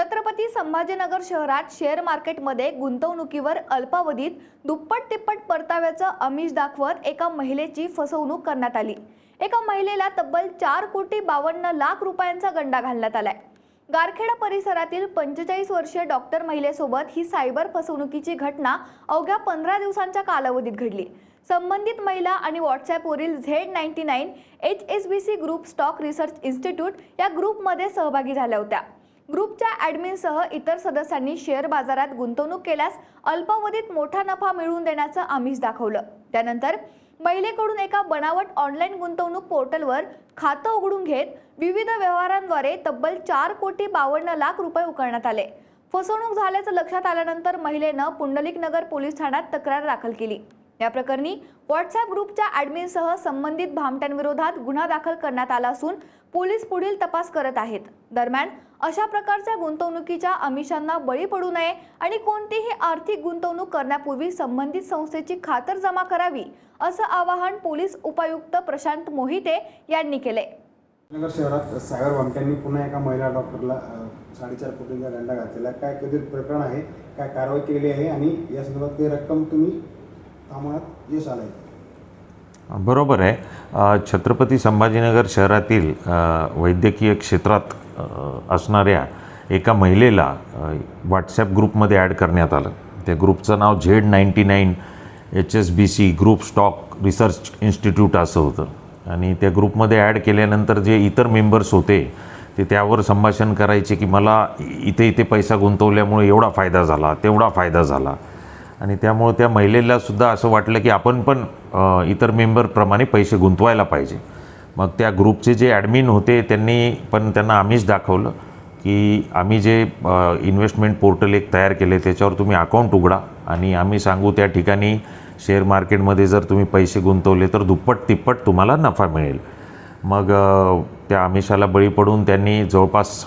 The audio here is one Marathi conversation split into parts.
छत्रपती संभाजीनगर शहरात शेअर मार्केटमध्ये गुंतवणुकीवर अल्पावधीत दुप्पट तिप्पट परताव्याचं आमिष दाखवत एका महिलेची फसवणूक करण्यात आली। एका महिलेला तब्बल 4,52,00,000 रुपयांचा गंडा घालण्यात आलाय। गारखेडा परिसरातील 45 वर्षीय डॉक्टर महिलेसोबत ही सायबर फसवणुकीची घटना अवघ्या 15 दिवसांच्या कालावधीत घडली। संबंधित महिला आणि व्हॉट्सॲपवरील Z99 HSBC group stock research institute या ग्रुपमध्ये सहभागी झाल्या होत्या। ग्रुपच्या ॲडमिनसह इतर सदस्यांनी शेअर बाजारात गुंतवणूक केल्यास अल्पावधीत मोठा नफा मिळवून देण्याचं आमिष दाखवलं। त्यानंतर महिलेकडून एका बनावट ऑनलाईन गुंतवणूक पोर्टलवर खातं उघडून घेत विविध व्यवहारांद्वारे तब्बल 4,52,00,000 रुपये उकळण्यात आले। फसवणूक झाल्याचं लक्षात आल्यानंतर महिलेनं पुंडलिक नगर पोलीस ठाण्यात तक्रार दाखल केली। या प्रकरणी व्हॉट्सॲप ग्रुपच्या ॲडमिनसह संबंधित भामट्यांविरोधात गुन्हा दाखल करण्यात आला असून पोलीस पुढील तपास करत आहेत। दरम्यान अशा प्रकारच्या गुंतवणुकीच्या आमिषांना बळी पडू नये आणि कोणतीही आर्थिक गुंतवणूक करण्यापूर्वी संबंधित संस्थेची खातरजमा करावी असं आवाहन पोलीस उपायुक्त प्रशांत मोहिते यांनी केले। नगर शहरात सागर भामट्यांनी पुन्हा एका महिला डॉक्टरला 4.5 कोटींचा दंड घातलेला काय कधी प्रकरण आहे, काय कारवाई केली आहे आणि या संदर्भात काही रक्कम तुम्ही थांबवण्यात यश आलं आहे? बरोबर आहे। छत्रपती संभाजीनगर शहरातील वैद्यकीय क्षेत्रात असणाऱ्या एका महिलेला व्हॉट्सॲप ग्रुपमध्ये ॲड करण्यात आलं। त्या ग्रुपचं नाव Z99 HSBC group stock research institute असं होतं आणि त्या ग्रुपमध्ये ॲड केल्यानंतर जे इतर मेंबर्स होते ते त्यावर संभाषण करायचे की मला इथे पैसा गुंतवल्यामुळे एवढा फायदा झाला, तेवढा फायदा झाला आणि त्यामुळे त्या महिलेलासुद्धा असं वाटलं की आपण पण इतर मेंबरप्रमाणे पैसे गुंतवायला पाहिजे। मग त्या ग्रुपचे जे ॲडमिन होते त्यांना आमिष दाखवलं की आम्ही जे इन्व्हेस्टमेंट पोर्टल एक तयार केले त्याच्यावर तुम्ही अकाउंट उघडा आणि आम्ही सांगू त्या ठिकाणी शेअर मार्केटमध्ये जर तुम्ही पैसे गुंतवले तर दुप्पट तिप्पट तुम्हाला नफा मिळेल। मग त्या आमिषाला बळी पडून त्यांनी जवळपास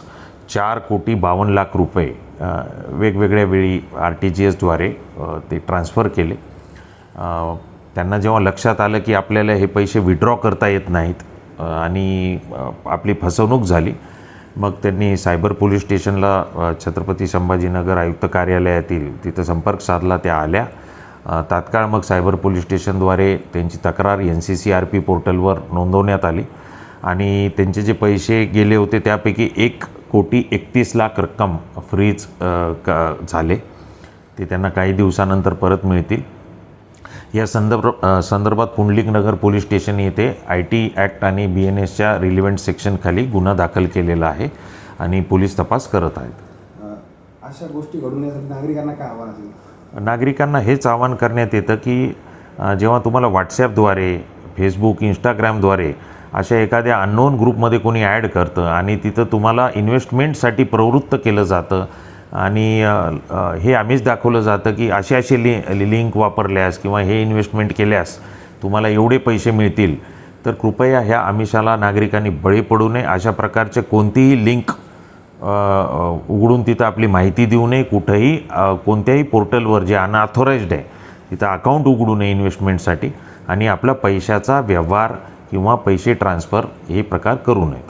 4,52,00,000 रुपये वेगवेगळ्या वेळी RTGSद्वारे ते ट्रान्सफर केले। त्यांना जेव्हा लक्षात आलं की आपल्याला हे पैसे विड्रॉ करता येत नाहीत आणि आपली फसवणूक झाली, मग त्यांनी सायबर पोलीस स्टेशनला छत्रपती संभाजीनगर आयुक्त कार्यालयातील तिथं संपर्क साधला। त्या आल्या तात्काळ मग सायबर पोलीस स्टेशनद्वारे त्यांची तक्रार NCCRP पोर्टलवर नोंदवण्यात आली आणि त्यांचे जे पैसे गेले होते त्यापैकी 1,31,00,000 रक्कम फ्रीज झाले। ते त्यांना काही दिवसानंतर परत मिळतील। या संदर्भात पुंडलिक नगर पोलीस स्टेशन येथे IT ॲक्ट आणि BNSच्या रिलिव्हंट सेक्शनखाली गुन्हा दाखल केलेला आहे आणि पोलीस तपास करत आहेत। अशा गोष्टी घडून येण्यासाठी नागरिकांना काय आव्हान असेल? नागरिकांना हेच आवाहन करण्यात येतं की जेव्हा तुम्हाला व्हॉट्सॲपद्वारे, फेसबुक, इंस्टाग्रामद्वारे अशा एखाद्या अननोन ग्रुपमध्ये कोणी ॲड करतं आणि तिथं तुम्हाला इन्व्हेस्टमेंटसाठी प्रवृत्त केलं जातं आणि हे आमिष दाखवलं जातं की अशी लिंक वापरल्यास किंवा हे इन्व्हेस्टमेंट केल्यास तुम्हाला एवढे पैसे मिळतील, तर कृपया ह्या आमिषाला नागरिकांनी बळी पडू नये। अशा प्रकारचे कोणतीही लिंक उघडून तिथं आपली माहिती देऊ नये। कुठंही कोणत्याही पोर्टलवर जे अनऑथोराइज्ड आहे तिथं अकाउंट उघडू नये इन्व्हेस्टमेंटसाठी आणि आपला पैशाचा व्यवहार किंवा पैसे ट्रान्सफर हे प्रकार करू नयेत।